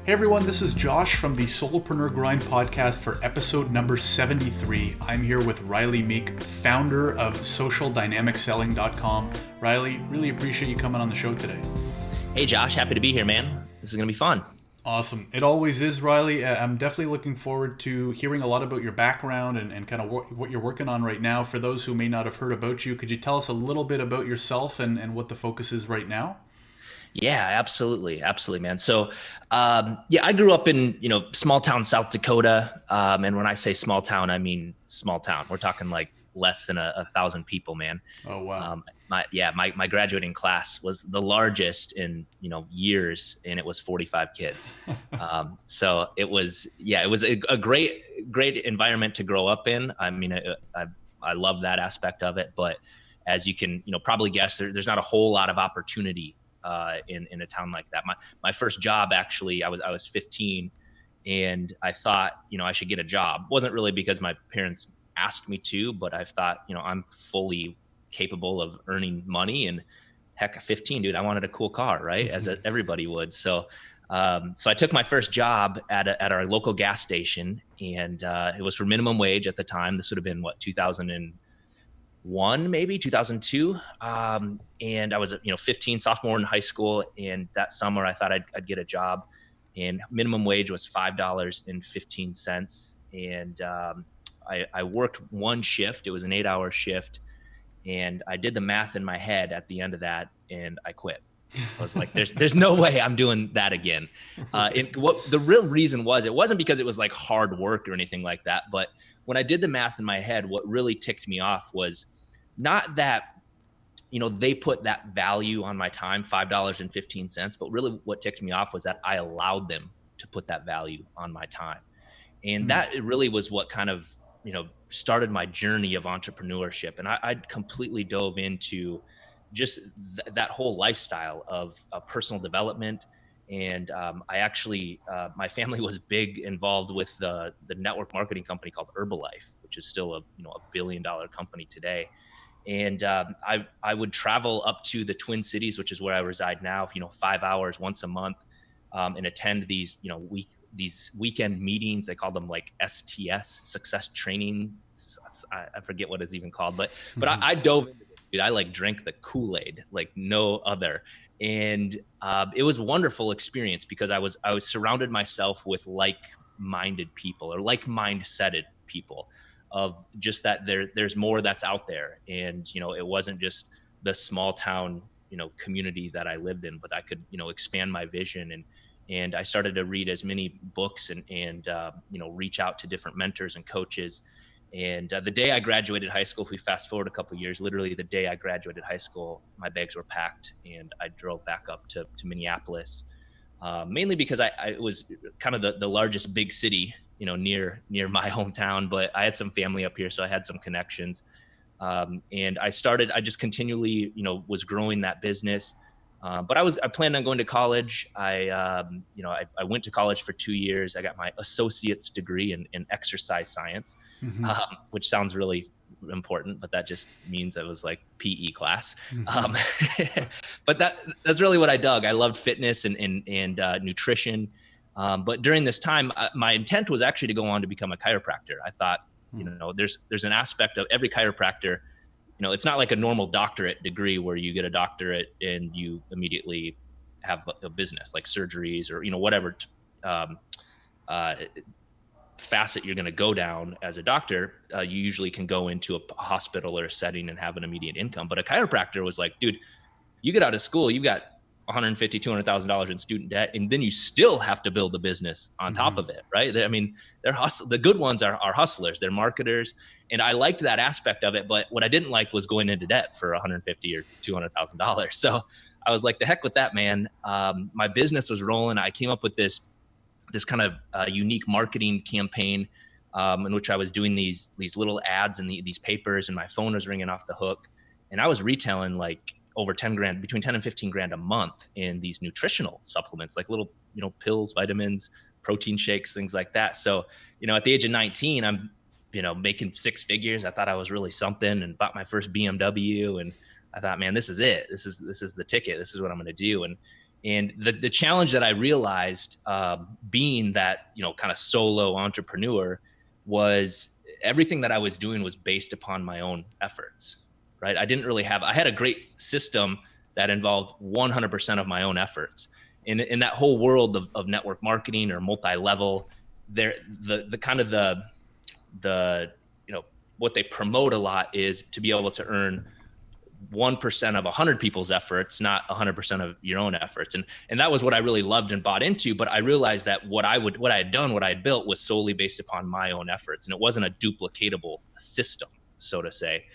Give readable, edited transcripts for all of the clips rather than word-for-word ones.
Hey everyone, this is Josh from the Solopreneur Grind podcast for episode number 73. I'm here with Rylee Meek, founder of socialdynamicselling.com. Rylee, really appreciate you coming on the show today. Hey Josh, happy to be here, man. This is going to be fun. Awesome. It always is, Rylee. I'm definitely looking forward to hearing a lot about your background and kind of what you're working on right now. For those who may not have heard about you, could you tell us a little bit about yourself and what the focus is right now? Yeah, absolutely. Absolutely, man. So, I grew up in, small town, South Dakota. And when I say small town, I mean small town. We're talking like less than 1,000 people, man. Oh, wow. My graduating class was the largest in, years, and it was 45 kids. So it was a great environment to grow up in. I mean, I love that aspect of it, but as you can, probably guess, there's not a whole lot of opportunity in a town like that. My first job, actually, I was 15, and I thought, I should get a job. It wasn't really because my parents asked me to, but I thought, I'm fully capable of earning money. And heck, at 15, dude, I wanted a cool car, right? As everybody would. So I took my first job at our local gas station, and it was for minimum wage at the time. This would have been 2001, maybe 2002. And I was, 15, sophomore in high school. And that summer I thought I'd get a job, and minimum wage was $5.15. And I worked one shift. It was an 8-hour shift. And I did the math in my head at the end of that, and I quit. I was like, there's no way I'm doing that again. What the real reason was, it wasn't because it was like hard work or anything like that. But when I did the math in my head, what really ticked me off was not that, they put that value on my time, $5.15, but really what ticked me off was that I allowed them to put that value on my time. And that really was what kind of, started my journey of entrepreneurship. And I completely dove into just that whole lifestyle of personal development. And I actually, my family was big involved with the network marketing company called Herbalife, which is still a billion-dollar company today. And I would travel up to the Twin Cities, which is where I reside now, 5 hours once a month, and attend these, these weekend meetings. They call them like STS, success training. I forget what it's even called, but I dove into it, dude. I like drank the Kool-Aid like no other. And it was a wonderful experience because I was surrounded myself with like-minded people, or like-mindseted people, of just that there's more that's out there. And, it wasn't just the small town, community that I lived in, but I could, expand my vision. And I started to read as many books and reach out to different mentors and coaches. And the day I graduated high school, if we fast forward a couple of years, literally the day I graduated high school, my bags were packed and I drove back up to Minneapolis, mainly because I was kind of the largest big city, near my hometown, but I had some family up here, so I had some connections. And I just continually, was growing that business. But I planned on going to college. I went to college for 2 years. I got my associate's degree in exercise science, which sounds really important, but that just means it was like PE class. But that's really what I dug. I loved fitness and nutrition. But during this time, my intent was actually to go on to become a chiropractor. I thought, there's an aspect of every chiropractor. It's not like a normal doctorate degree where you get a doctorate and you immediately have a business like surgeries or, whatever facet you're going to go down as a doctor. You usually can go into a hospital or a setting and have an immediate income. But a chiropractor was like, dude, you get out of school, you've got $150,000, $200,000 in student debt, and then you still have to build a business on top of it, right? The good ones are hustlers, they're marketers, and I liked that aspect of it. But what I didn't like was going into debt for $150,000 or $200,000. So I was like, the heck with that, man. My business was rolling. I came up with this kind of unique marketing campaign in which I was doing these little ads in these papers, and my phone was ringing off the hook, and I was retailing like over 10 grand, between 10 and 15 grand a month in these nutritional supplements, like little, pills, vitamins, protein shakes, things like that. So, at the age of 19, I'm, making 6 figures. I thought I was really something, and bought my first BMW. And I thought, man, this is it. This is the ticket. This is what I'm going to do. And the challenge that I realized, being that, kind of solo entrepreneur, was everything that I was doing was based upon my own efforts, right? I had a great system that involved 100% of my own efforts. In that whole world of network marketing or multi-level, the kind of the, what they promote a lot is to be able to earn 1% of 100 people's efforts, not 100% of your own efforts. And that was what I really loved and bought into. But I realized that what I had built was solely based upon my own efforts, and it wasn't a duplicatable system, so to say.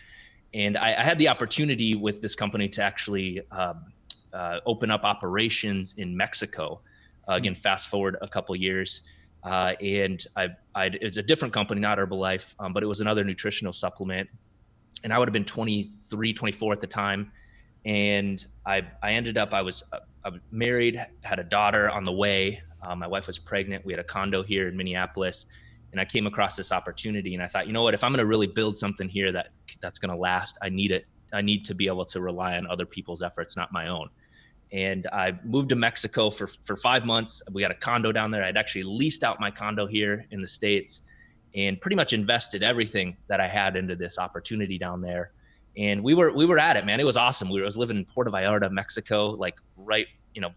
And I had the opportunity with this company to actually open up operations in Mexico. Again, fast forward a couple of years, and it's a different company, not Herbalife, but it was another nutritional supplement. And I would have been 23, 24 at the time. And I ended up, I was married, had a daughter on the way. My wife was pregnant. We had a condo here in Minneapolis. And I came across this opportunity, and I thought, you know what, if I'm going to really build something here that's going to last, I need to be able to rely on other people's efforts, not my own. And I moved to Mexico for 5 months. We got a condo down there. I'd actually leased out my condo here in the States and pretty much invested everything that I had into this opportunity down there. And we were at it, man. It was awesome. I was living in Puerto Vallarta, Mexico, like right,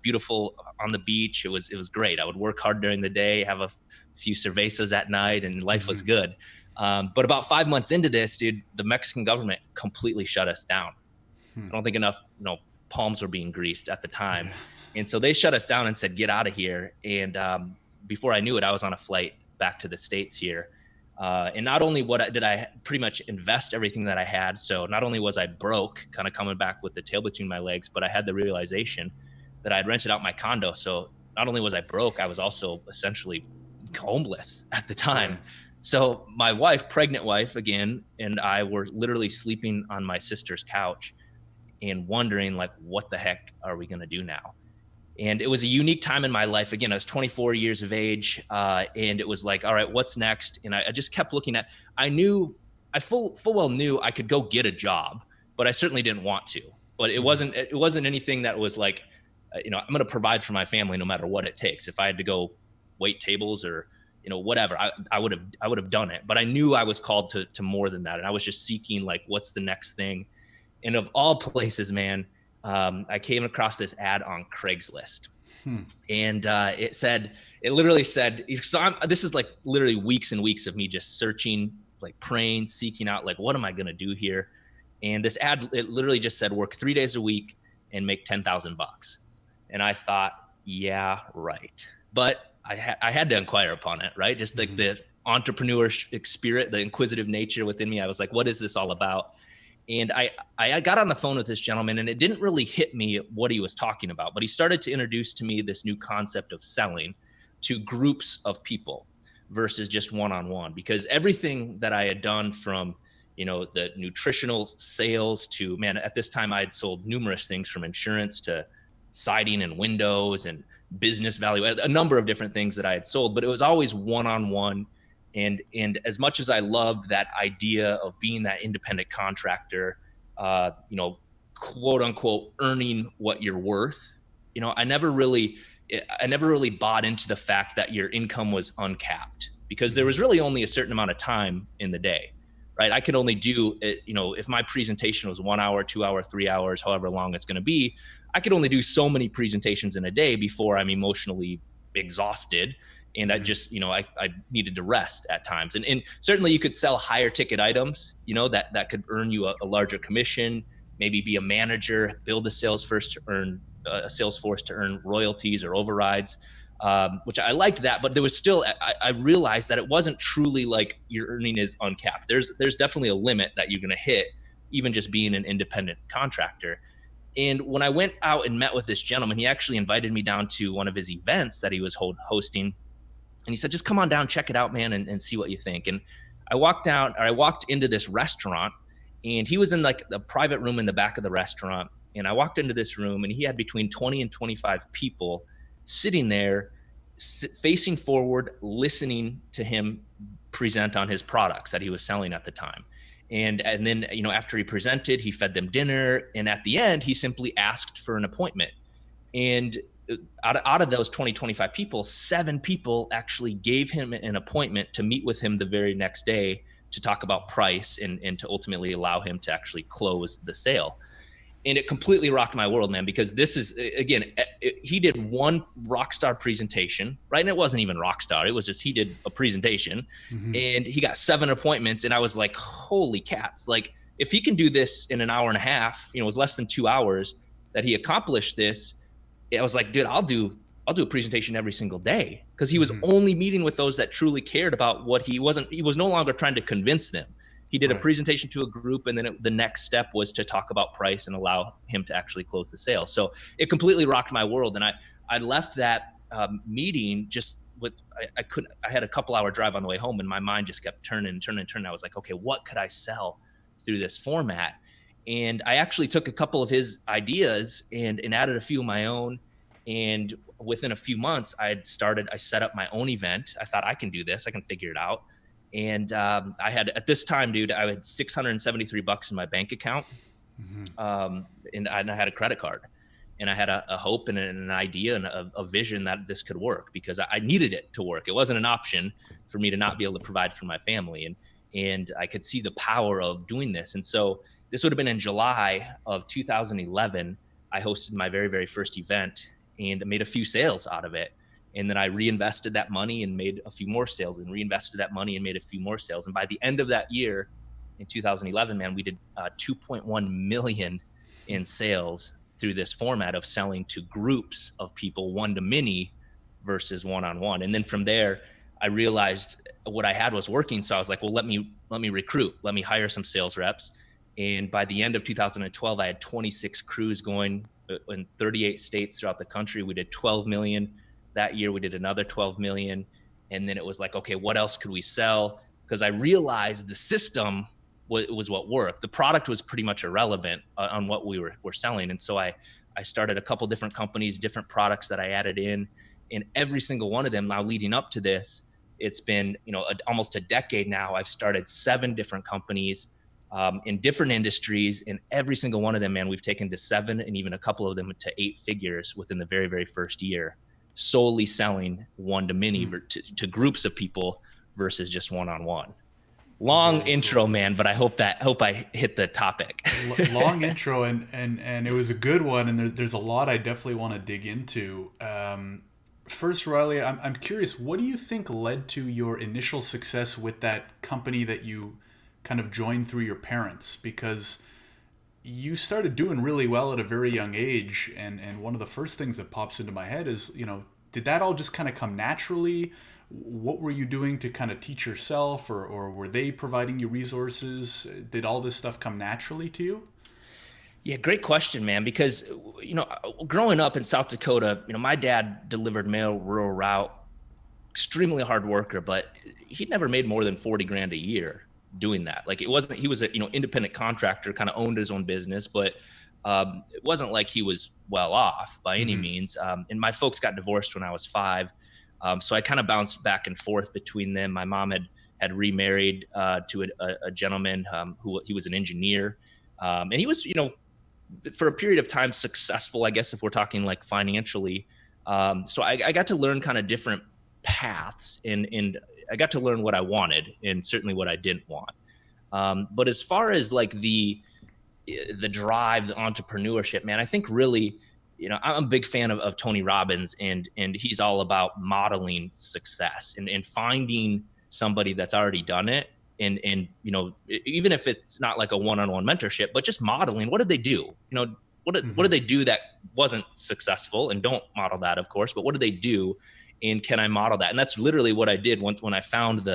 beautiful on the beach. It was great. I would work hard during the day, have a few cervezas at night, and life was good. But about 5 months into this, dude, the Mexican government completely shut us down. I don't think enough, palms were being greased at the time. And so they shut us down and said, get out of here. And before I knew it, I was on a flight back to the States here. And not only did I pretty much invest everything that I had, so not only was I broke, kind of coming back with the tail between my legs, but I had the realization that I'd rented out my condo. So not only was I broke, I was also essentially homeless at the time. Yeah. So my wife, pregnant wife again, and I were literally sleeping on my sister's couch and wondering, like, what the heck are we going to do now? And it was a unique time in my life. Again, I was 24 years of age, and it was like, all right, what's next? And I just kept looking at, I full well knew I could go get a job, but I certainly didn't want to. But it wasn't anything that was like, I'm going to provide for my family no matter what it takes. If I had to go wait tables or, whatever, I would have done it. But I knew I was called to more than that. And I was just seeking, like, what's the next thing? And of all places, man, I came across this ad on Craigslist, and it literally said, so this is like literally weeks and weeks of me just searching, like praying, seeking out, like, what am I going to do here? And this ad, it literally just said, work 3 days a week and make $10,000. And I thought, yeah, right. But I had to inquire upon it, right? Just like the entrepreneur spirit, the inquisitive nature within me. I was like, what is this all about? And I got on the phone with this gentleman, and it didn't really hit me what he was talking about, but he started to introduce to me this new concept of selling to groups of people versus just one-on-one, because everything that I had done from, the nutritional sales to, man, at this time I had sold numerous things from insurance to siding and windows and business value, a number of different things that I had sold, but it was always one-on-one. And as much as I loved that idea of being that independent contractor, quote unquote, earning what you're worth, I never really bought into the fact that your income was uncapped, because there was really only a certain amount of time in the day, right? I could only do it, if my presentation was 1 hour, 2 hours, 3 hours, however long it's going to be, I could only do so many presentations in a day before I'm emotionally exhausted. And I just, I needed to rest at times. And certainly you could sell higher ticket items, that could earn you a larger commission, maybe be a manager, build a sales force to earn royalties or overrides, which I liked that. But there was still, I realized that it wasn't truly like your earning is uncapped. There's definitely a limit that you're going to hit, even just being an independent contractor. And when I went out and met with this gentleman, he actually invited me down to one of his events that he was hosting. And he said, just come on down, check it out, man, and see what you think. And I walked into this restaurant, and he was in like a private room in the back of the restaurant. And I walked into this room, and he had between 20 and 25 people sitting there, facing forward, listening to him present on his products that he was selling at the time. And then, after he presented, he fed them dinner. And at the end, he simply asked for an appointment. And out of those 20, 25 people, 7 people actually gave him an appointment to meet with him the very next day to talk about price and to ultimately allow him to actually close the sale. And it completely rocked my world, man, because this is, again, he did one rock star presentation, right? And it wasn't even rock star. It was just, he did a presentation and he got 7 appointments. And I was like, holy cats. Like, if he can do this in an hour and a half, it was less than 2 hours that he accomplished this. I was like, dude, I'll do a presentation every single day, because he was only meeting with those that truly cared about what he was no longer trying to convince them. He did a presentation to a group, and then the next step was to talk about price and allow him to actually close the sale. So it completely rocked my world. And I left that meeting just with, I had a couple hour drive on the way home, and my mind just kept turning. I was like, okay, what could I sell through this format? And I actually took a couple of his ideas and added a few of my own. And within a few months, I set up my own event. I thought, I can do this. I can figure it out. And I had, at this time, dude, I had $673 in my bank account. And I had a credit card, and I had a hope and an idea and a vision that this could work, because I needed it to work. It wasn't an option for me to not be able to provide for my family. And I could see the power of doing this. And so this would have been in July of 2011. I hosted my very, very first event and made a few sales out of it. And then I reinvested that money and made a few more sales, and reinvested that money and made a few more sales. And by the end of that year, in 2011, man, we did 2.1 million in sales through this format of selling to groups of people, one to many versus one-on-one. And then from there, I realized what I had was working. So I was like, well, let me recruit, let me hire some sales reps. And by the end of 2012, I had 26 crews going in 38 states throughout the country. We did 12 million. That year we did another 12 million. And then it was like, okay, what else could we sell? Because I realized the system was what worked. The product was pretty much irrelevant on what we were selling. And so I started a couple different companies, different products that I added in. And every single one of them, now leading up to this, it's been, almost a decade now. I've started 7 different companies in different industries, and every single one of them, man, we've taken to 7 and even a couple of them to 8 figures within the very, very first year, solely selling one to many to groups of people versus just one-on-one. Long intro, man, but I hope I hit the topic. Long intro, and it was a good one, and there's a lot I definitely want to dig into. First, Rylee, I'm curious, what do you think led to your initial success with that company that you kind of joined through your parents? Because you started doing really well at a very young age, and one of the first things that pops into my head is, did that all just kind of come naturally? What were you doing to kind of teach yourself, or were they providing you resources? Did all this stuff come naturally to you? Yeah, great question, man. Because, growing up in South Dakota, my dad delivered mail rural route, extremely hard worker, but he never made more than 40 grand a year doing that. Like, it wasn't, he was a, independent contractor, kind of owned his own business, but it wasn't like he was well off by any means. And my folks got divorced when I was 5. So I kind of bounced back and forth between them. My mom had remarried to a gentleman who he was an engineer. And he was, for a period of time successful, I guess, if we're talking like financially. So I got to learn kind of different paths, and I got to learn what I wanted and certainly what I didn't want. But as far as like the drive, the entrepreneurship, man, I think really, I'm a big fan of Tony Robbins, and he's all about modeling success and finding somebody that's already done it. And even if it's not like a one-on-one mentorship, but just modeling, what did they do? What did they do that wasn't successful? And don't model that, of course, but what did they do? And can I model that? And that's literally what I did when I found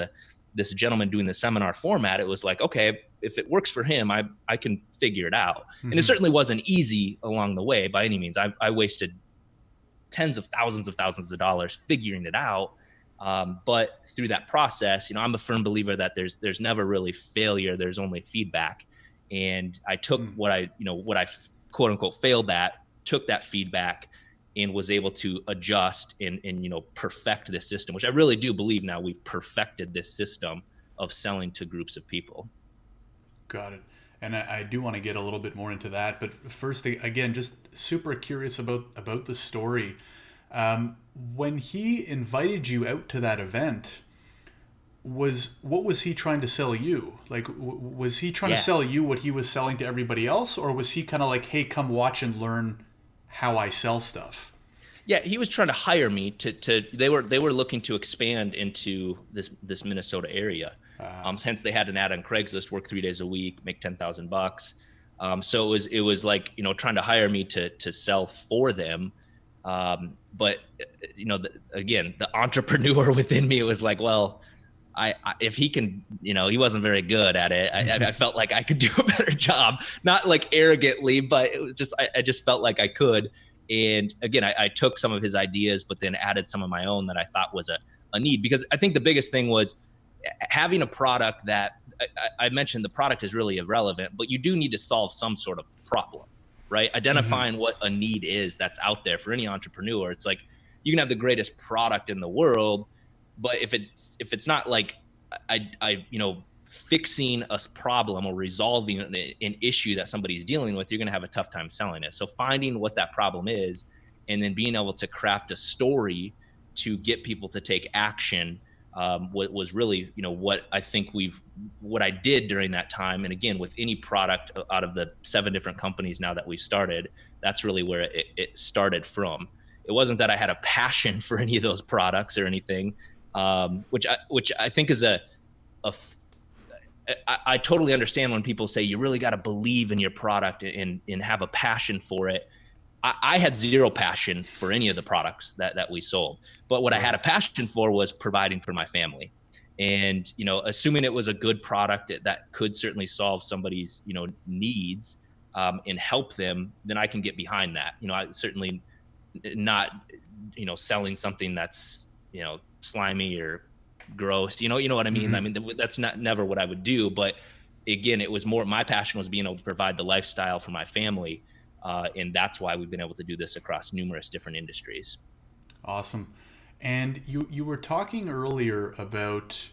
this gentleman doing the seminar format. It was like, okay, if it works for him, I can figure it out. And it certainly wasn't easy along the way by any means. I wasted tens of thousands of dollars figuring it out. But through that process, I'm a firm believer that there's never really failure. There's only feedback. And I took what I quote unquote failed at, took that feedback and was able to adjust and perfect this system, which I really do believe now we've perfected this system of selling to groups of people. Got it. and I do want to get a little bit more into that. But first, again, just super curious about the story. When he invited you out to that event, what was he trying to sell you? Like, was he trying to Yeah. sell you what he was selling to everybody else, or was he kind of like, hey, come watch and learn how I sell stuff? Yeah, he was trying to hire me to they were looking to expand into this Minnesota area. Hence they had an ad on Craigslist, work 3 days a week, make $10,000. So it was like, trying to hire me to sell for them. But again, the entrepreneur within me, it was like, well, if he can, he wasn't very good at it. I felt like I could do a better job, not like arrogantly, but it was just, I just felt like I could. And again, I took some of his ideas, but then added some of my own that I thought was a need, because I think the biggest thing was having a product that I mentioned the product is really irrelevant, but you do need to solve some sort of problem, right? Identifying what a need is that's out there for any entrepreneur. It's like, you can have the greatest product in the world, but if it's not like fixing a problem or resolving an issue that somebody's dealing with, you're going to have a tough time selling it. So finding what that problem is, and then being able to craft a story to get people to take action, was really, what I think what I did during that time. And again, with any product out of the 7 different companies now that we've started, that's really where it started from. It wasn't that I had a passion for any of those products or anything, which I think is I totally understand when people say you really got to believe in your product and have a passion for it. I had zero passion for any of the products that we sold, but what I had a passion for was providing for my family. And, assuming it was a good product that could certainly solve somebody's, needs, and help them, then I can get behind that. I certainly not, selling something that's, slimy or gross, you know what I mean? I mean, that's never what I would do. But again, it was more, my passion was being able to provide the lifestyle for my family. And that's why we've been able to do this across numerous different industries. Awesome. And you were talking earlier about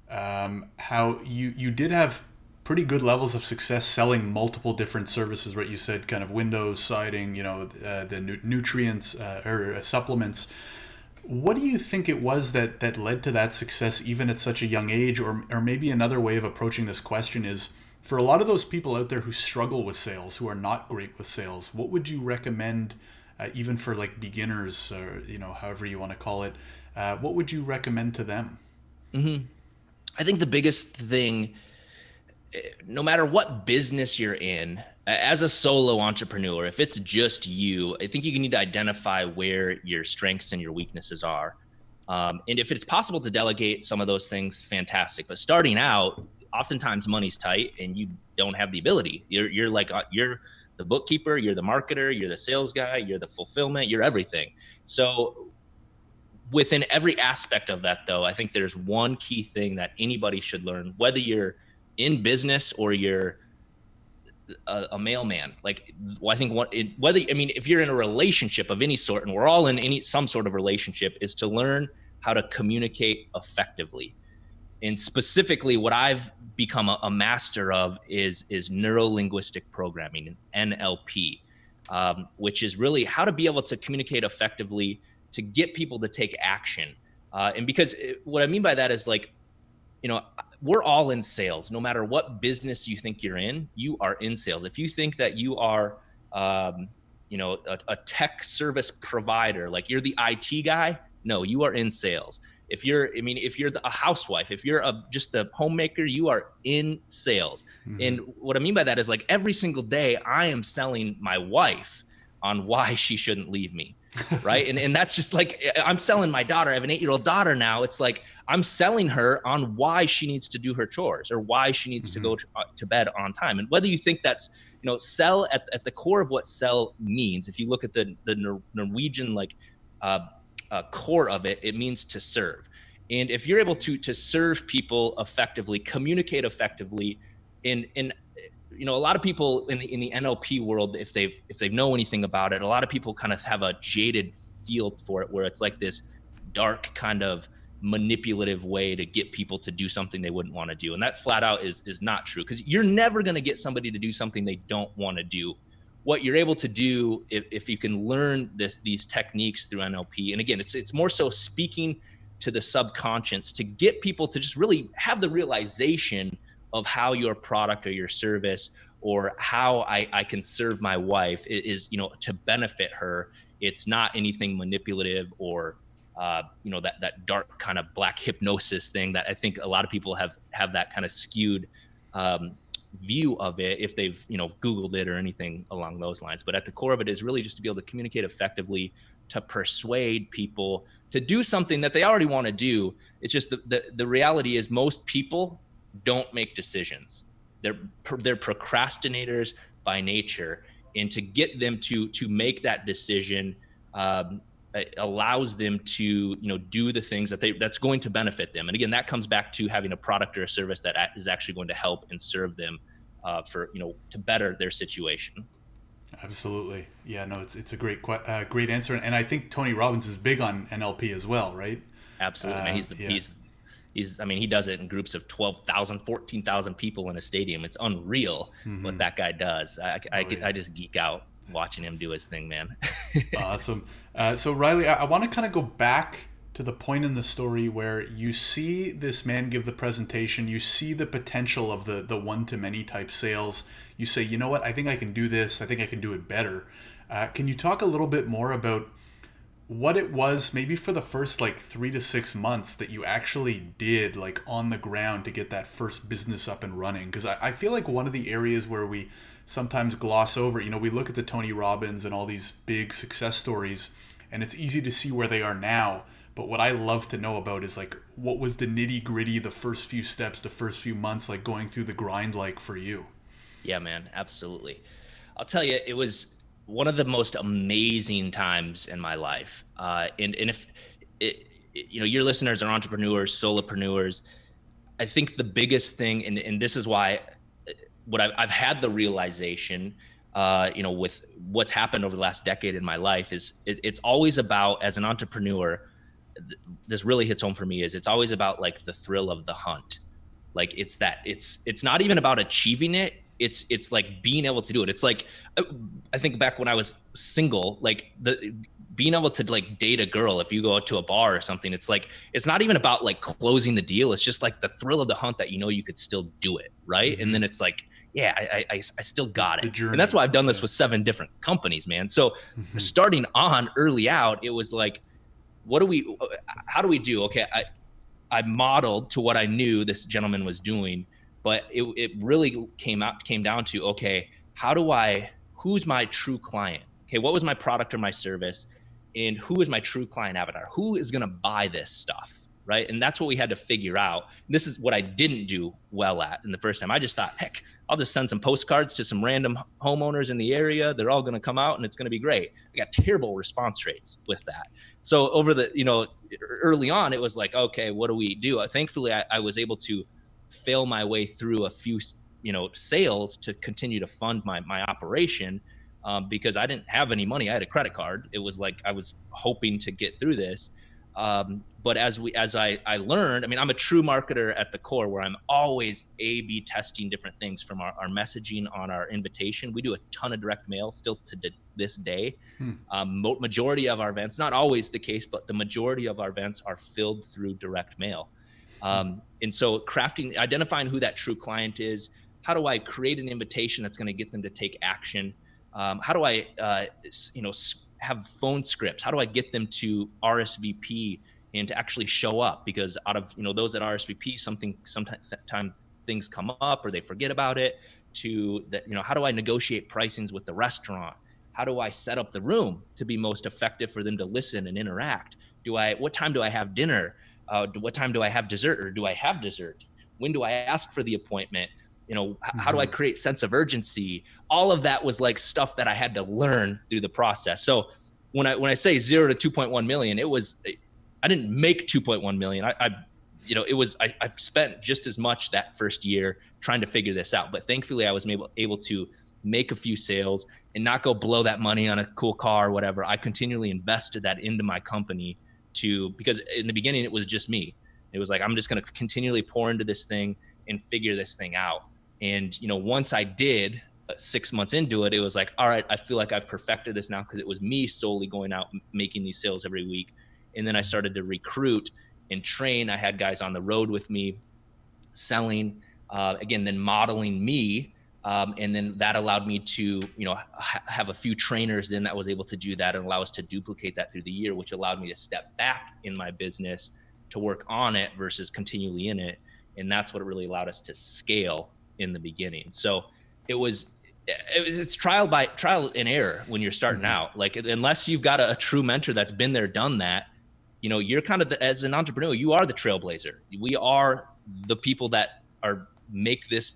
how you did have pretty good levels of success selling multiple different services, right? You said kind of windows, siding, the nutrients or supplements. What do you think it was that led to that success even at such a young age? Or maybe another way of approaching this question is, for a lot of those people out there who struggle with sales, who are not great with sales, what would you recommend, even for like beginners, or however you want to call it, what would you recommend to them? Mm-hmm. I think the biggest thing, no matter what business you're in, as a solo entrepreneur, if it's just you, I think you need to identify where your strengths and your weaknesses are. And if it's possible to delegate some of those things, fantastic. But starting out, oftentimes money's tight and you don't have the ability. You're the bookkeeper, you're the marketer, you're the sales guy, you're the fulfillment, you're everything. So within every aspect of that, though, I think there's one key thing that anybody should learn, whether you're in business or you're a mailman. Like, I think if you're in a relationship of any sort, and we're all in some sort of relationship, is to learn how to communicate effectively. And specifically, what I've become a master of is neuro-linguistic programming, NLP, which is really how to be able to communicate effectively to get people to take action. And because what I mean by that is, like, we're all in sales. No matter what business you think you're in, you are in sales. If you think that you are, a tech service provider, like you're the IT guy, no, you are in sales. If you're a housewife, if you're just a homemaker, you are in sales. And what I mean by that is, like, every single day I am selling my wife on why she shouldn't leave me. Right. And that's just like, I'm selling my daughter. I have an 8-year-old daughter now. It's like, I'm selling her on why she needs to do her chores or why she needs to go to bed on time. And whether you think that's, sell at the core of what sell means, if you look at the Norwegian, like, core of it, it means to serve. And if you're able to serve people effectively, communicate effectively, in a lot of people in the NLP world, if they know anything about it, a lot of people kind of have a jaded feel for it, where it's like this dark kind of manipulative way to get people to do something they wouldn't want to do. And that flat out is not true, because you're never going to get somebody to do something they don't want to do. What you're able to do if you can learn these techniques through NLP, and again, it's more so speaking to the subconscious to get people to just really have the realization of how your product or your service or how I can serve my wife is, to benefit her. It's not anything manipulative or that dark kind of black hypnosis thing that I think a lot of people have that kind of skewed view of it if they've Googled it or anything along those lines. But at the core of it is really just to be able to communicate effectively, to persuade people to do something that they already want to do. It's just the reality is most people don't make decisions. They're procrastinators by nature, and to get them to make that decision allows them to do the things that's going to benefit them. And again, that comes back to having a product or a service that is actually going to help and serve them to better their situation. Absolutely. Yeah, no, it's a great answer. And I think Tony Robbins is big on NLP as well, right? Absolutely, man. He does it in groups of 12,000, 14,000 people in a stadium. It's unreal what that guy does. I just geek out watching him do his thing, man. Awesome. So Rylee, I want to kind of go back to the point in the story where you see this man give the presentation, you see the potential of the one-to-many type sales. You say, you know what, I think I can do this. I think I can do it better. Can you talk a little bit more about what it was maybe for the first 3 to 6 months that you actually did on the ground to get that first business up and running? Because I feel like one of the areas where we sometimes gloss over, we look at the Tony Robbins and all these big success stories, and it's easy to see where they are now. But what I love to know about is what was the nitty gritty, the first few steps, the first few months, going through the grind for you? Yeah, man, absolutely. I'll tell you, it was one of the most amazing times in my life. And if your listeners are entrepreneurs, solopreneurs, I think the biggest thing, and this is why what I've had the realization, with what's happened over the last decade in my life is it's always about, as an entrepreneur, this really hits home for me, is it's always about the thrill of the hunt. It's not even about achieving it. It's being able to do it. It's I think back when I was single, being able to date a girl, if you go out to a bar or something, it's not even about closing the deal. It's just the thrill of the hunt that you could still do it, right? Mm-hmm. And then it's I still got it. And that's why I've done this with 7 different companies, man. So starting on early out, it was how do we do? Okay, I modeled to what I knew this gentleman was doing, but it really came down to, okay, who's my true client? Okay, what was my product or my service, and who is my true client avatar? Who is going to buy this stuff, right? And that's what we had to figure out. This is what I didn't do well at in the first time. I just thought, heck, I'll just send some postcards to some random homeowners in the area. They're all going to come out and it's going to be great. I got terrible response rates with that. So over early on, it was okay, what do we do? Thankfully, I was able to fail my way through a few, sales to continue to fund my operation, because I didn't have any money. I had a credit card. It was I was hoping to get through this. But as I learned, I'm a true marketer at the core, where I'm always A/B testing different things from our messaging on our invitation. We do a ton of direct mail still to this day. Majority of our events, not always the case, but the majority of our events are filled through direct mail. And so identifying who that true client is, how do I create an invitation that's going to get them to take action? How do I, have phone scripts? How do I get them to RSVP and to actually show up? Because out of, those that RSVP, sometimes things come up or they forget about it. How do I negotiate pricings with the restaurant? How do I set up the room to be most effective for them to listen and interact? What time do I have dinner? What time do I have dessert, or do I have dessert? When do I ask for the appointment? How do I create sense of urgency? All of that was stuff that I had to learn through the process. So when I say 0 to 2.1 million, I didn't make 2.1 million. I spent just as much that first year trying to figure this out. But thankfully I was able to make a few sales and not go blow that money on a cool car or whatever. I continually invested that into my company because in the beginning it was just me. It was like, I'm just going to continually pour into this thing and figure this thing out. And, once I did, 6 months into it, it was like, all right, I feel like I've perfected this now, because it was me solely going out making these sales every week. And then I started to recruit and train. I had guys on the road with me selling, again, then modeling me. And then that allowed me to, have a few trainers then that was able to do that and allow us to duplicate that through the year, which allowed me to step back in my business to work on it versus continually in it. And that's what really allowed us to scale in the beginning. So it's trial and error when you're starting out. Like, unless you've got a true mentor that's been there, done that, you're kind of as an entrepreneur, you are the trailblazer. We are the people that make this,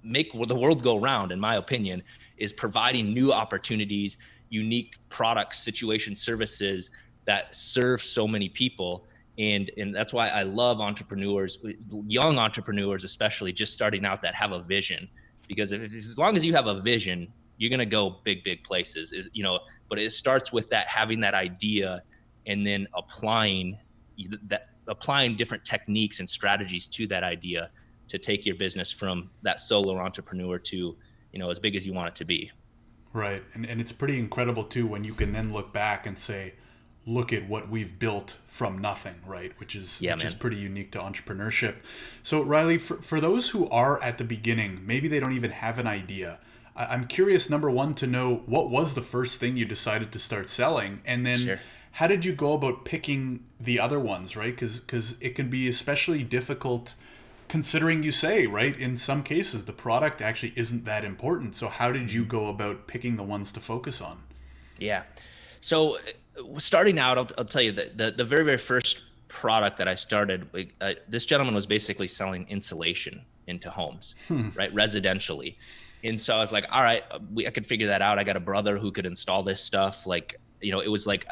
make the world go round, in my opinion, is providing new opportunities, unique products, situations, services that serve so many people. And that's why I love entrepreneurs, young entrepreneurs, especially just starting out, that have a vision. Because as long as you have a vision, you're going to go big places, but it starts with having that idea, and then applying different techniques and strategies to that idea to take your business from that solo entrepreneur to, as big as you want it to be. Right. And it's pretty incredible too, when you can then look back and say, look at what we've built from nothing, right? Which is pretty unique to entrepreneurship. So Rylee, for those who are at the beginning, maybe they don't even have an idea. I'm curious, number one, to know, what was the first thing you decided to start selling? And then how did you go about picking the other ones, right? Because it can be especially difficult, considering you say, right, in some cases, the product actually isn't that important. So how did you go about picking the ones to focus on? Yeah. So starting out, I'll tell you that the very, very first product that I started, this gentleman was basically selling insulation into homes, right? Residentially. And so I was like, all right, I could figure that out. I got a brother who could install this stuff. Like, it was like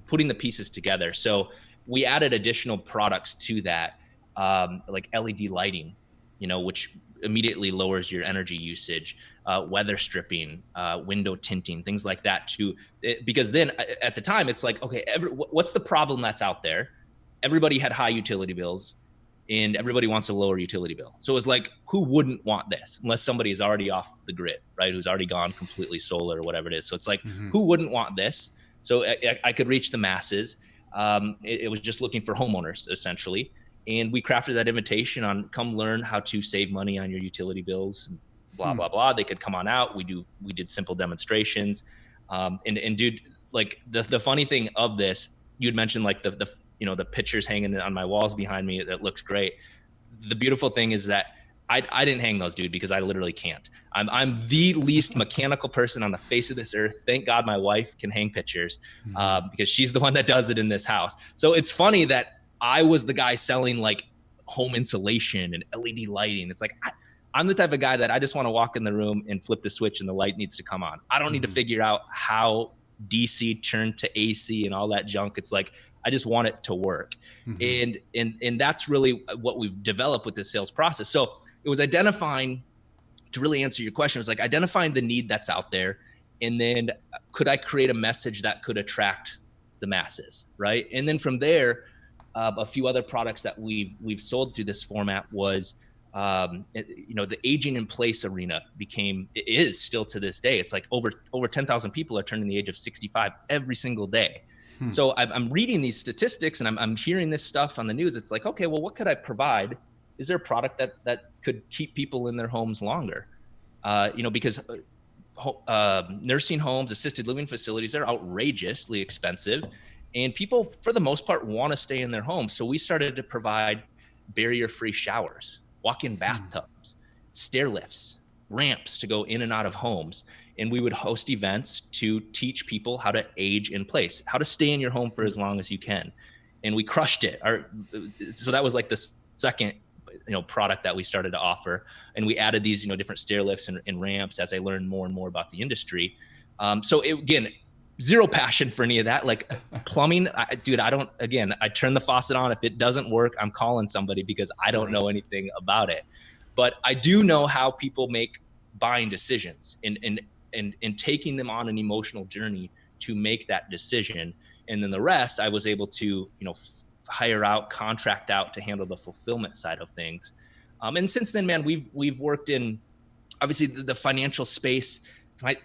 putting the pieces together. So we added additional products to that, like LED lighting, which immediately lowers your energy usage, weather stripping, window tinting, things like that because then at the time it's like, okay, what's the problem that's out there? Everybody had high utility bills, and everybody wants a lower utility bill. So it was like, who wouldn't want this, unless somebody is already off the grid, right? Who's already gone completely solar or whatever it is. So it's like, who wouldn't want this? So I could reach the masses. It was just looking for homeowners, essentially. And we crafted that invitation on, come learn how to save money on your utility bills, blah, blah, blah. They could come on out. We did simple demonstrations. And dude, like the funny thing of this, you'd mentioned like the pictures hanging on my walls behind me, that looks great. The beautiful thing is that I didn't hang those, dude, because I literally can't. I'm the least mechanical person on the face of this earth. Thank God my wife can hang pictures, because she's the one that does it in this house. So it's funny that I was the guy selling like home insulation and LED lighting. It's like, I'm the type of guy that I just want to walk in the room and flip the switch and the light needs to come on. I don't need to figure out how DC turned to AC and all that junk. It's like, I just want it to work. And that's really what we've developed with this sales process. So it was identifying, to really answer your question, it was like identifying the need that's out there. And then could I create a message that could attract the masses, right? And then from there, a few other products that we've sold through this format was, the aging in place arena is still to this day. It's like over 10,000 people are turning the age of 65 every single day. So I'm reading these statistics and I'm hearing this stuff on the news. It's like, okay, well, what could I provide? Is there a product that could keep people in their homes longer? Because nursing homes, assisted living facilities, they're outrageously expensive. And people, for the most part, want to stay in their homes. So we started to provide barrier-free showers, walk-in bathtubs, stair lifts, ramps to go in and out of homes. And we would host events to teach people how to age in place, how to stay in your home for as long as you can. And we crushed it. So that was like the second product that we started to offer. And we added these different stair lifts and ramps as I learned more and more about the industry. Again, zero passion for any of that. Like plumbing, I turn the faucet on. If it doesn't work, I'm calling somebody because I don't know anything about it. But I do know how people make buying decisions and taking them on an emotional journey to make that decision. And then the rest I was able to, hire out, contract out to handle the fulfillment side of things. And since then, man, we've worked in obviously the financial space.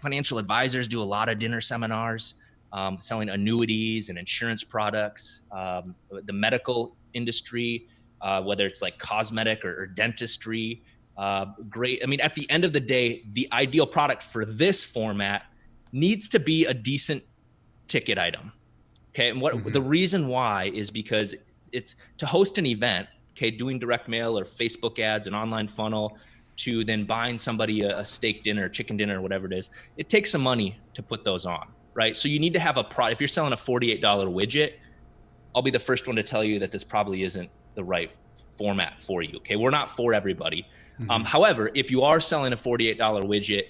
Financial advisors do a lot of dinner seminars, selling annuities and insurance products. The medical industry, whether it's like cosmetic or dentistry, great. I mean, at the end of the day, the ideal product for this format needs to be a decent ticket item. Okay. And the reason why is because it's to host an event, okay, doing direct mail or Facebook ads, an online funnel, to then buying somebody a steak dinner, chicken dinner, whatever it is, it takes some money to put those on, right? So you need to have a product. If you're selling a $48 widget, I'll be the first one to tell you that this probably isn't the right format for you. Okay. We're not for everybody. However, if you are selling a $48 widget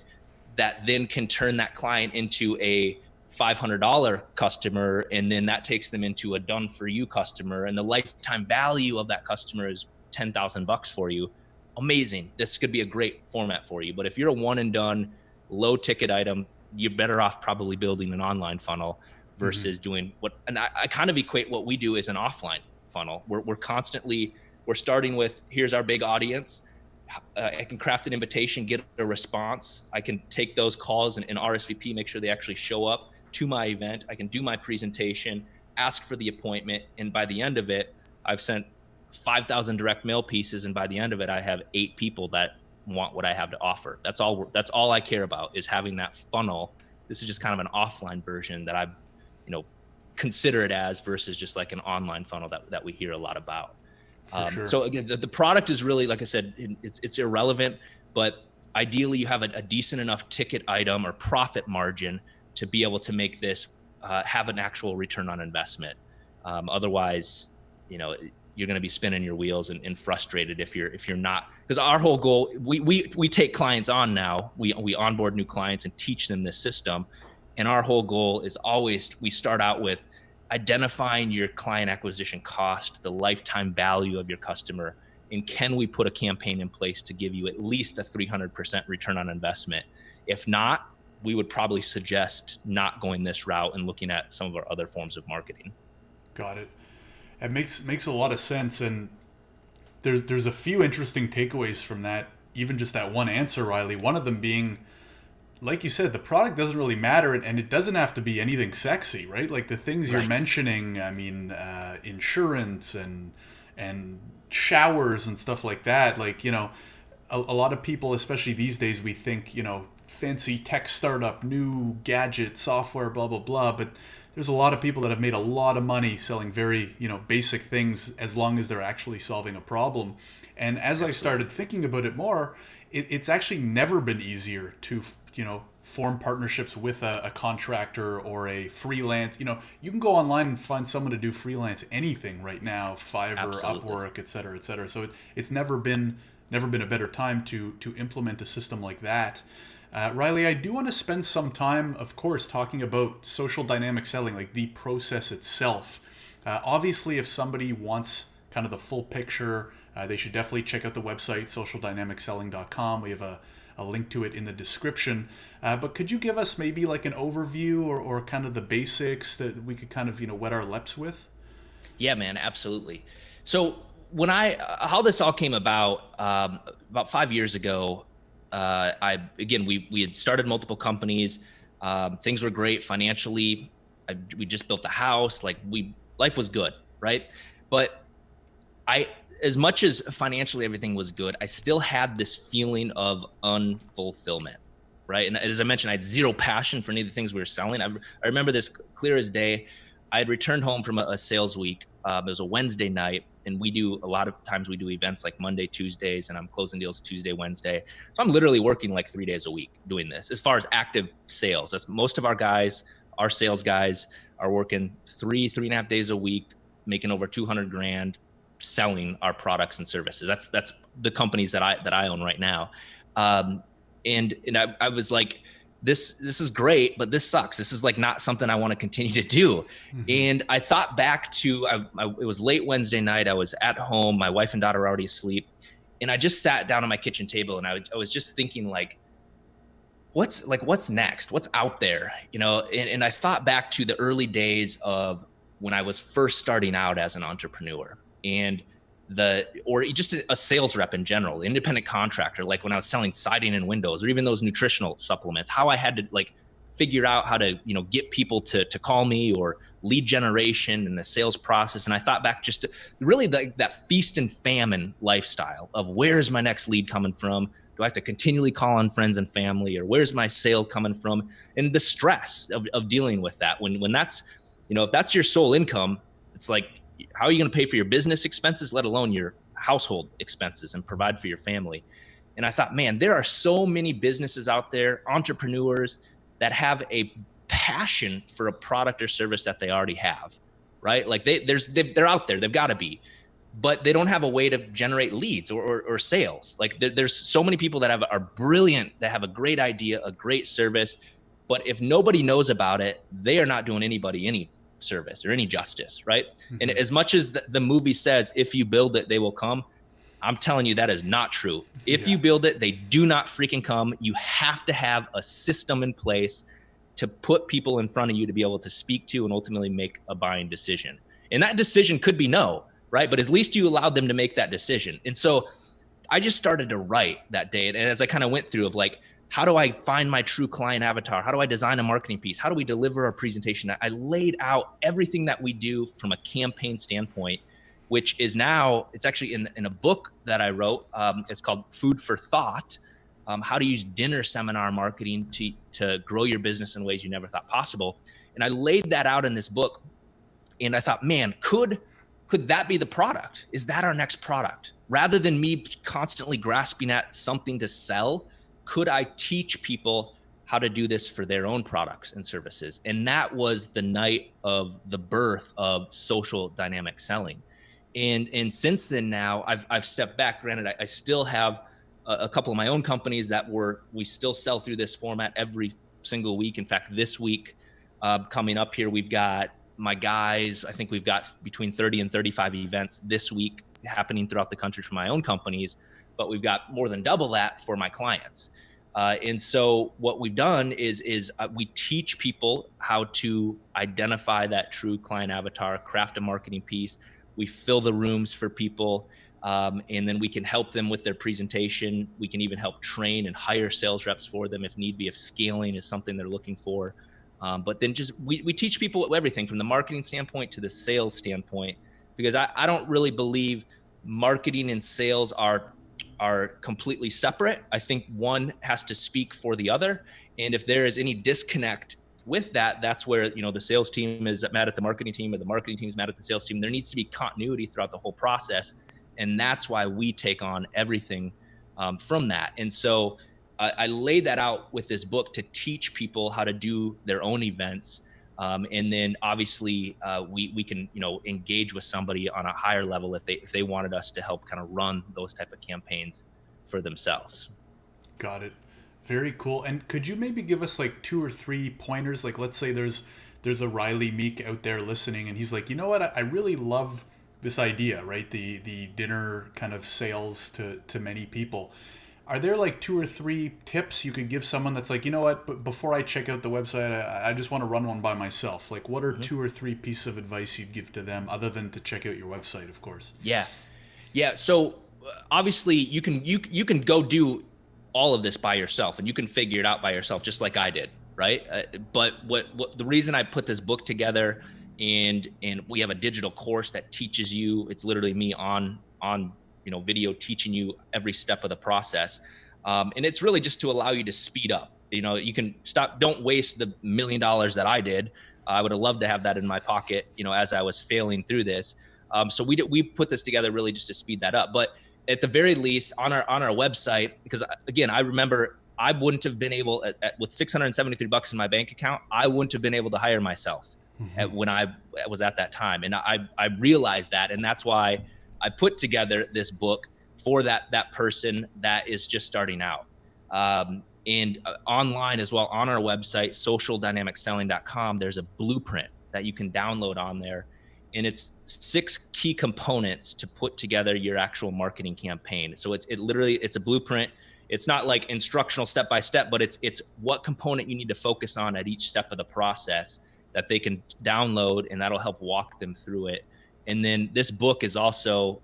that then can turn that client into a $500 customer, and then that takes them into a done for you customer, and the lifetime value of that customer is $10,000 for you, amazing. This could be a great format for you. But if you're a one and done low ticket item, you're better off probably building an online funnel versus doing and I kind of equate what we do as an offline funnel. We're starting with, here's our big audience. I can craft an invitation, get a response. I can take those calls and RSVP, make sure they actually show up to my event. I can do my presentation, ask for the appointment. And by the end of it, I've sent 5,000 direct mail pieces. And by the end of it, I have 8 people that want what I have to offer. That's all I care about, is having that funnel. This is just kind of an offline version that I, consider it as, versus just like an online funnel that we hear a lot about. Sure. So again, the product is really, like I said, it's irrelevant, but ideally you have a decent enough ticket item or profit margin to be able to make this have an actual return on investment. Otherwise, you're going to be spinning your wheels and frustrated if you're not, because our whole goal, we take clients on now, we onboard new clients and teach them this system. And our whole goal is always, we start out with identifying your client acquisition cost, the lifetime value of your customer, and can we put a campaign in place to give you at least a 300% return on investment? If not, we would probably suggest not going this route and looking at some of our other forms of marketing. Got it. It makes a lot of sense, and there's a few interesting takeaways from that, even just that one answer, Rylee. One of them being, like you said, the product doesn't really matter, and it doesn't have to be anything sexy, right? Like the things you're mentioning, I mean, insurance and showers and stuff like that. Like, a lot of people, especially these days, we think, fancy tech startup, new gadget, software, blah, blah, blah. But there's a lot of people that have made a lot of money selling very, basic things, as long as they're actually solving a problem. And as I started thinking about it more, it's actually never been easier to form partnerships with a contractor or a freelance. You can go online and find someone to do freelance anything right now, Fiverr, Upwork, et cetera, et cetera. So it's never been a better time to implement a system like that. Rylee, I do want to spend some time, of course, talking about social dynamic selling, like the process itself. Obviously, if somebody wants kind of the full picture, they should definitely check out the website, socialdynamicselling.com. We have a link to it in the description. But could you give us maybe like an overview or kind of the basics that we could kind of, wet our lips with? Yeah, man, absolutely. So how this all came about 5 years ago, we had started multiple companies. Things were great financially. We just built a house. Life was good, right? But as much as financially everything was good, I still had this feeling of unfulfillment, right? And as I mentioned, I had zero passion for any of the things we were selling. I remember this clear as day. I had returned home from a sales week. It was a Wednesday night, and a lot of times we do events like Monday, Tuesdays, and I'm closing deals Tuesday, Wednesday. So I'm literally working like 3 days a week doing this. As far as active sales, that's most of our sales guys are working 3.5 days a week, making over 200 grand, selling our products and services. That's the companies that I own right now. And I was like, this is great, but this sucks. This is like not something I want to continue to do. Mm-hmm. And I thought back to, it was late Wednesday night. I was at home. My wife and daughter were already asleep. And I just sat down on my kitchen table and I was just thinking what's next? What's out there? And I thought back to the early days of when I was first starting out as an entrepreneur, and or just a sales rep in general, independent contractor, like when I was selling siding and windows, or even those nutritional supplements, how I had to like figure out how to, get people to call me, or lead generation and the sales process. And I thought back just to really that feast and famine lifestyle of, where's my next lead coming from? Do I have to continually call on friends and family, or where's my sale coming from? And the stress of dealing with that when that's, if that's your sole income, it's like, how are you going to pay for your business expenses, let alone your household expenses, and provide for your family? And I thought, man, there are so many businesses out there, entrepreneurs that have a passion for a product or service that they already have, right? Like they're out there, they've got to be, but they don't have a way to generate leads or sales. Like there's so many people that are brilliant, that have a great idea, a great service, but if nobody knows about it, they are not doing anybody any service or any justice, right? Mm-hmm. And as much as the movie says, if you build it, they will come, I'm telling you, that is not true. If you build it, they do not freaking come. You have to have a system in place to put people in front of you to be able to speak to and ultimately make a buying decision. And that decision could be no, right? But at least you allowed them to make that decision. And so I just started to write that day. And as I kind of went through of like, how do I find my true client avatar? How do I design a marketing piece? How do we deliver a presentation? I laid out everything that we do from a campaign standpoint, which is now, it's actually in a book that I wrote. It's called Food for Thought, how to use dinner seminar marketing to grow your business in ways you never thought possible. And I laid that out in this book. And I thought, man, could that be the product? Is that our next product? Rather than me constantly grasping at something to sell, could I teach people how to do this for their own products and services? And that was the night of the birth of social dynamic selling. And since then now I've stepped back. Granted, I still have a couple of my own companies that we still sell through this format every single week. In fact, this week coming up here, we've got my guys, I think we've got between 30 and 35 events this week happening throughout the country for my own companies, but we've got more than double that for my clients. And so what we've done is we teach people how to identify that true client avatar, craft a marketing piece. We fill the rooms for people, and then we can help them with their presentation. We can even help train and hire sales reps for them if need be, if scaling is something they're looking for. But then we teach people everything from the marketing standpoint to the sales standpoint, because I don't really believe marketing and sales are completely separate. I think one has to speak for the other. And if there is any disconnect with that, that's where, the sales team is mad at the marketing team, or the marketing team is mad at the sales team. There needs to be continuity throughout the whole process. And that's why we take on everything from that. And so I laid that out with this book to teach people how to do their own events. And then obviously we can, engage with somebody on a higher level if they wanted us to help kind of run those type of campaigns for themselves. Got it. Very cool. And could you maybe give us like 2 or 3 pointers? Like, let's say there's a Rylee Meek out there listening, and he's like, you know what? I really love this idea, right? The dinner kind of sales to many people. Are there like 2 or 3 tips you could give someone that's like, you know what, but before I check out the website, I just want to run one by myself? Like, what are 2 or 3 pieces of advice you'd give to them, other than to check out your website, of course? Yeah. So obviously you can go do all of this by yourself, and you can figure it out by yourself, just like I did, right? But what the reason I put this book together, and we have a digital course that teaches you, it's literally me on video teaching you every step of the process. And it's really just to allow you to speed up. You can don't waste the $1 million that I did. I would have loved to have that in my pocket, as I was failing through this. So we put this together really just to speed that up. But at the very least on our website, because again, I remember I wouldn't have been able with $673 in my bank account, I wouldn't have been able to hire myself when I was at that time. And I realized that, and that's why I put together this book for that person that is just starting out. And online as well, on our website, socialdynamicselling.com, there's a blueprint that you can download on there. And it's 6 key components to put together your actual marketing campaign. So it's a blueprint. It's not like instructional step by step, but it's what component you need to focus on at each step of the process. that they can download, and that'll help walk them through it. And then this book is also,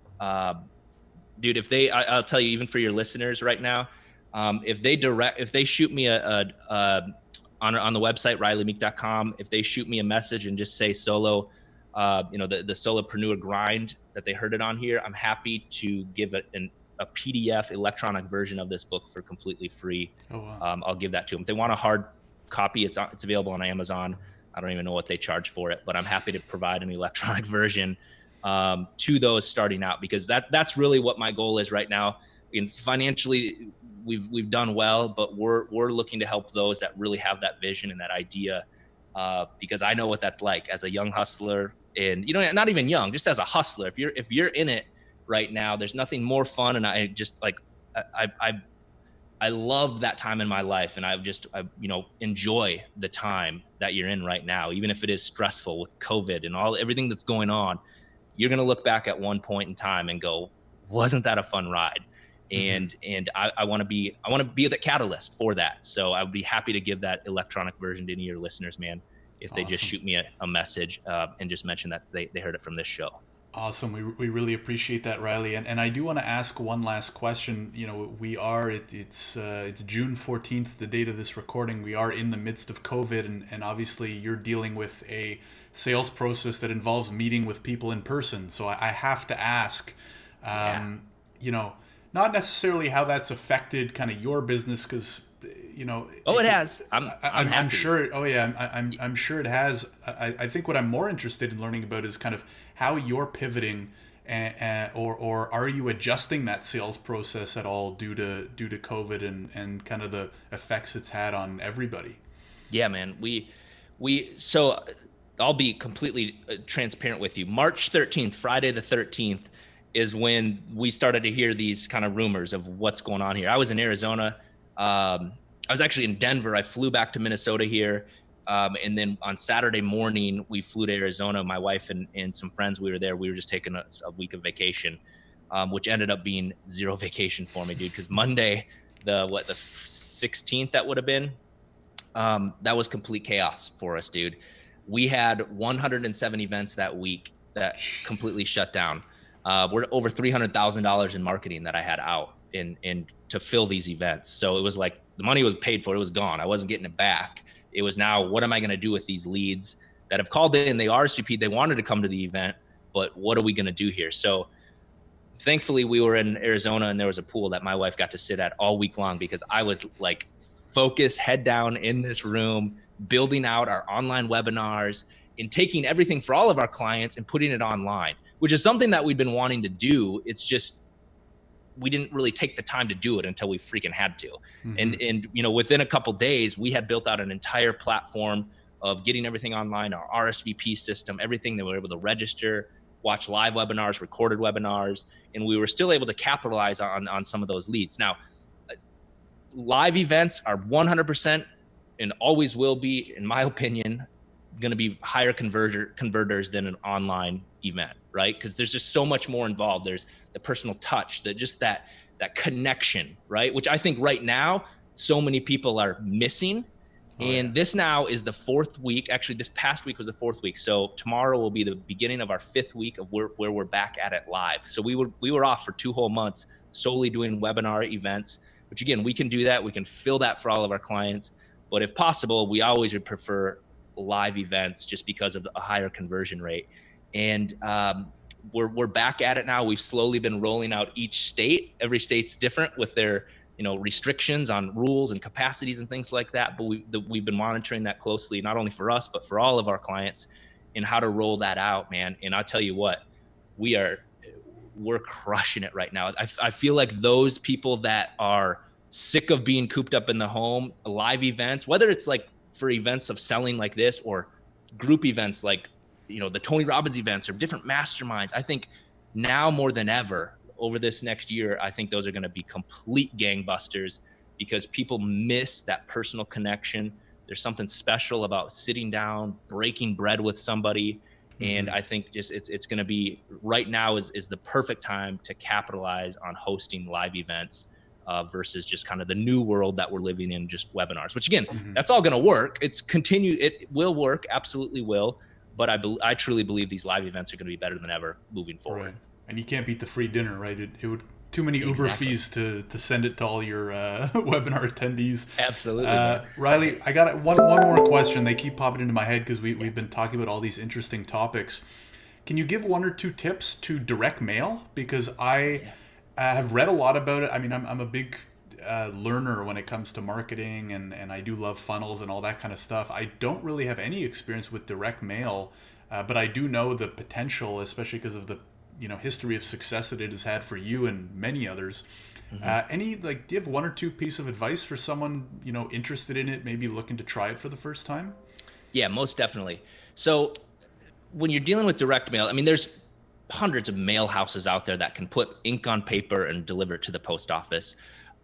dude, I'll tell you, even for your listeners right now, if they shoot me on the website, RyleeMeek.com, if they shoot me a message and just say solo, the solopreneur grind that they heard it on here, I'm happy to give it a PDF electronic version of this book for completely free. Oh, wow. I'll give that to them. If they want a hard copy, it's available on Amazon. I don't even know what they charge for it, but I'm happy to provide an electronic version to those starting out, because that's really what my goal is right now. And financially, we've done well, but we're looking to help those that really have that vision and that idea, because I know what that's like as a young hustler, and not even young, just as a hustler. If you're in it right now, there's nothing more fun, and I just like I love that time in my life, and I enjoy the time that you're in right now, even if it is stressful with COVID and everything that's going on. You're going to look back at one point in time and go, wasn't that a fun ride? And I want to be the catalyst for that. So I would be happy to give that electronic version to any of your listeners, man, if they just shoot me a message and just mention that they heard it from this show. Awesome. We really appreciate that, Rylee. And I do want to ask one last question. It's June 14th, the date of this recording. We are in the midst of COVID, and obviously you're dealing with a sales process that involves meeting with people in person. So I have to ask, not necessarily how that's affected kind of your business, because it has. I'm sure. Oh yeah, I'm sure it has. I think what I'm more interested in learning about is kind of how you're pivoting, or are you adjusting that sales process at all due to COVID and kind of the effects it's had on everybody? Yeah, man. So I'll be completely transparent with you. March 13th, Friday the 13th, is when we started to hear these kind of rumors of what's going on here. I was in Arizona. I was actually in Denver. I flew back to Minnesota here. And then on Saturday morning, we flew to Arizona. My wife and some friends, we were there. We were just taking a week of vacation, which ended up being zero vacation for me, dude. Because Monday, the 16th, that would have been, that was complete chaos for us, dude. We had 107 events that week that completely shut down. We're over $300,000 in marketing that I had out in to fill these events. So it was like the money was paid for, it was gone. I wasn't getting it back. It was now, what am I going to do with these leads that have called in? They RSVP'd, they wanted to come to the event, but what are we going to do here? So thankfully we were in Arizona, and there was a pool that my wife got to sit at all week long, because I was like focused, head down in this room, building out our online webinars and taking everything for all of our clients and putting it online, which is something that we've been wanting to do. It's just, we didn't really take the time to do it until we freaking had to. And within a couple of days, we had built out an entire platform of getting everything online, our RSVP system, everything that we were able to register, watch live webinars, recorded webinars, and we were still able to capitalize on some of those leads. Now, live events are 100% and always will be, in my opinion, going to be higher converters than an online event, right? Because there's just so much more involved. There's the personal touch, that connection, right? Which I think right now so many people are missing. This now is the fourth week. Actually, this past week was the fourth week. So tomorrow will be the beginning of our fifth week of where we're back at it live. So we were off for 2 whole months solely doing webinar events, which again, we can do that. We can fill that for all of our clients. But if possible, we always would prefer live events just because of a higher conversion rate. And we're back at it now. We've slowly been rolling out each state. Every state's different with their restrictions on rules and capacities and things like that. But we've been monitoring that closely, not only for us, but for all of our clients, and how to roll that out, man. And I'll tell you what, we're crushing it right now. I feel like those people that are sick of being cooped up in the home, live events, whether it's like for events of selling like this or group events like, the Tony Robbins events or different masterminds, I think now more than ever over this next year, I think those are going to be complete gangbusters, because people miss that personal connection. There's something special about sitting down, breaking bread with somebody. And I think just it's going to be, right now is the perfect time to capitalize on hosting live events. versus just kind of the new world that we're living in, just webinars, which again, Mm-hmm. that's all going to work. It will work, absolutely will. But I truly believe these live events are going to be better than ever moving forward. Right. And you can't beat the free dinner, right? It would too many Uber fees to send it to all your webinar attendees. Absolutely. Rylee, I got one more question. They keep popping into my head because we've been talking about all these interesting topics. Can you give one or two tips to direct mail? Because I have read a lot about it. I mean, I'm a big learner when it comes to marketing, and I do love funnels and all that kind of stuff. I don't really have any experience with direct mail, but I do know the potential, especially because of the history of success that it has had for you and many others. Mm-hmm. Do you have one or two piece of advice for someone interested in it, maybe looking to try it for the first time? Yeah, most definitely. So when you're dealing with direct mail, I mean, there's hundreds of mail houses out there that can put ink on paper and deliver it to the post office.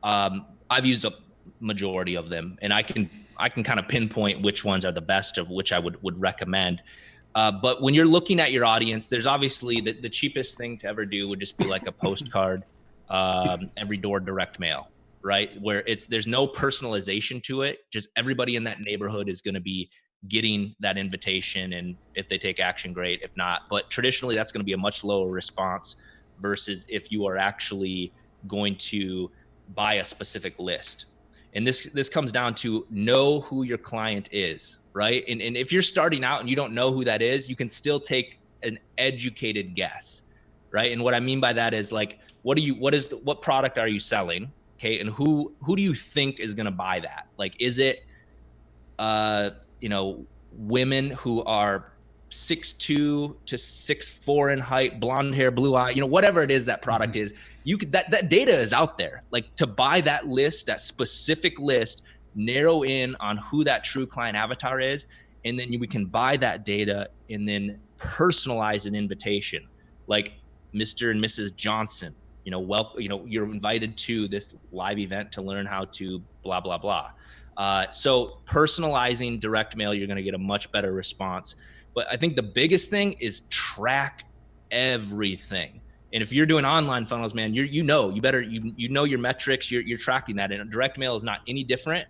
I've used a majority of them, and I can kind of pinpoint which ones are the best, of which I would recommend. But when you're looking at your audience, there's obviously the cheapest thing to ever do would just be like a postcard, every door direct mail, right? Where there's no personalization to it. Just everybody in that neighborhood is going to be getting that invitation. And if they take action, great. If not, but traditionally that's going to be a much lower response versus if you are actually going to buy a specific list. And this comes down to know who your client is, right? And if you're starting out and you don't know who that is, you can still take an educated guess, right? And what I mean by that is like, what product are you selling? Okay. And who do you think is going to buy that? Like, is it, women who are 6'2" to 6'4" in height, blonde hair, blue eye, whatever it is that product is, that data is out there. Like, to buy that list, that specific list, narrow in on who that true client avatar is, and then we can buy that data and then personalize an invitation. Like, Mr. and Mrs. Johnson, you're invited to this live event to learn how to blah, blah, blah. So personalizing direct mail, you're going to get a much better response. But I think the biggest thing is track everything. And if you're doing online funnels, man, you know your metrics, you're tracking that. And direct mail is not any different.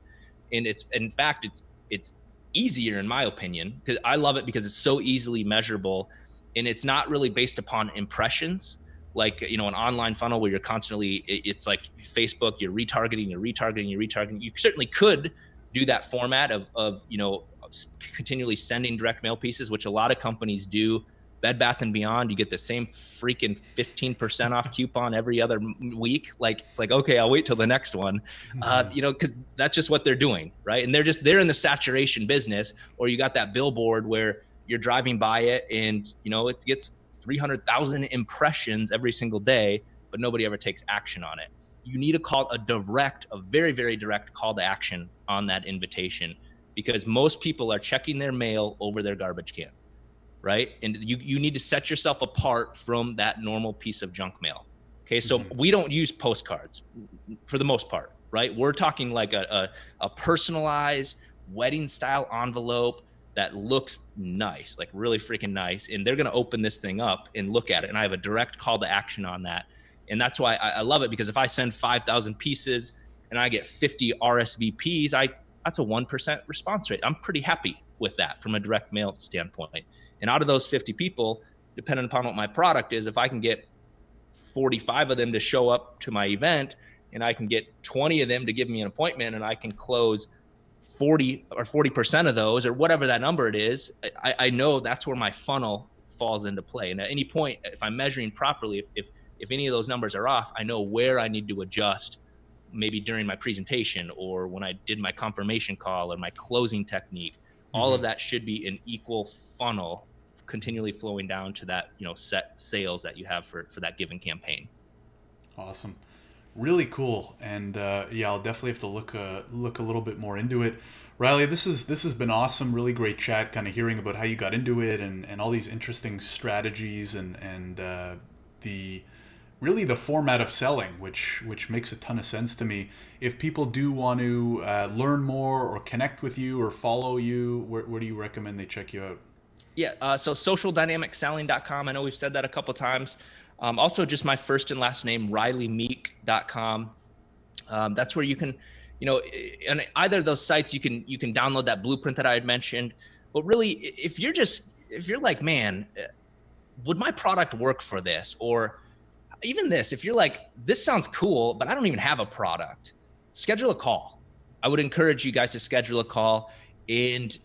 And in fact, it's easier in my opinion, because I love it because it's so easily measurable, and it's not really based upon impressions. Like, an online funnel where you're constantly, it's like Facebook, you're retargeting. You certainly could do that format of continually sending direct mail pieces, which a lot of companies do. Bed Bath & Beyond, you get the same freaking 15% off coupon every other week. Like, it's like, okay, I'll wait till the next one, because that's just what they're doing, right? And they're in the saturation business. Or you got that billboard where you're driving by it and, it gets 300,000 impressions every single day, but nobody ever takes action on it. You need a very, very direct call to action on that invitation, because most people are checking their mail over their garbage can, right? And you need to set yourself apart from that normal piece of junk mail. Okay, so we don't use postcards for the most part, right? We're talking like a personalized wedding style envelope that looks nice, like really freaking nice. And they're going to open this thing up and look at it. And I have a direct call to action on that. And that's why I love it, because if I send 5,000 pieces and I get 50 RSVPs, that's a 1% response rate. I'm pretty happy with that from a direct mail standpoint. And out of those 50 people, depending upon what my product is, if I can get 45 of them to show up to my event, and I can get 20 of them to give me an appointment, and I can close 40% of those, or whatever that number it is, I know that's where my funnel falls into play. And at any point, if I'm measuring properly, if any of those numbers are off, I know where I need to adjust, maybe during my presentation or when I did my confirmation call or my closing technique. All of that should be an equal funnel, continually flowing down to that, set sales that you have for that given campaign. Awesome. Really cool. And I'll definitely have to look a little bit more into it. Rylee, this has been awesome. Really great chat, kind of hearing about how you got into it and all these interesting strategies and the format of selling, which makes a ton of sense to me. If people do want to learn more or connect with you or follow you, where do you recommend they check you out? Yeah, so socialdynamicselling.com. I know we've said that a couple times. Also, just my first and last name, RyleeMeek.com. That's where you can, on either of those sites, you can download that blueprint that I had mentioned. But really, if you're like, man, would my product work for this? Or even this, if you're like, this sounds cool, but I don't even have a product, schedule a call. I would encourage you guys to schedule a call. And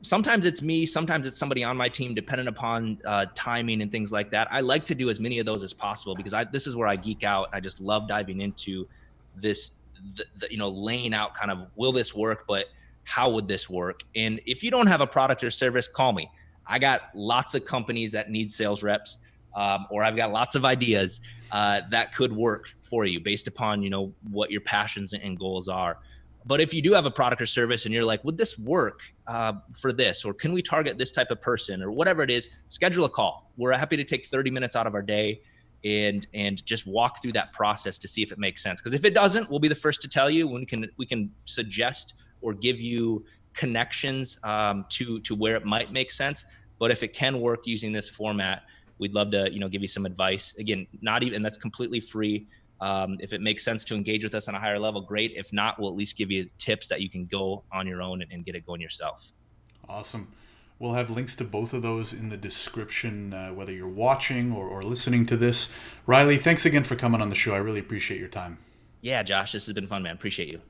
sometimes it's me, sometimes it's somebody on my team, depending upon timing and things like that. I like to do as many of those as possible, because this is where I geek out. I just love diving into this, laying out kind of, will this work, but how would this work? And if you don't have a product or service, call me. I got lots of companies that need sales reps, or I've got lots of ideas that could work for you based upon, what your passions and goals are. But if you do have a product or service and you're like, would this work for this? Or can we target this type of person, or whatever it is, schedule a call. We're happy to take 30 minutes out of our day and just walk through that process to see if it makes sense. Because if it doesn't, we'll be the first to tell you. When we can suggest or give you connections to where it might make sense. But if it can work using this format, we'd love to, give you some advice. Again, and that's completely free. If it makes sense to engage with us on a higher level, great. If not, we'll at least give you tips that you can go on your own and get it going yourself. Awesome. We'll have links to both of those in the description, whether you're watching or listening to this. Rylee, thanks again for coming on the show. I really appreciate your time. Yeah, Josh, this has been fun, man. Appreciate you.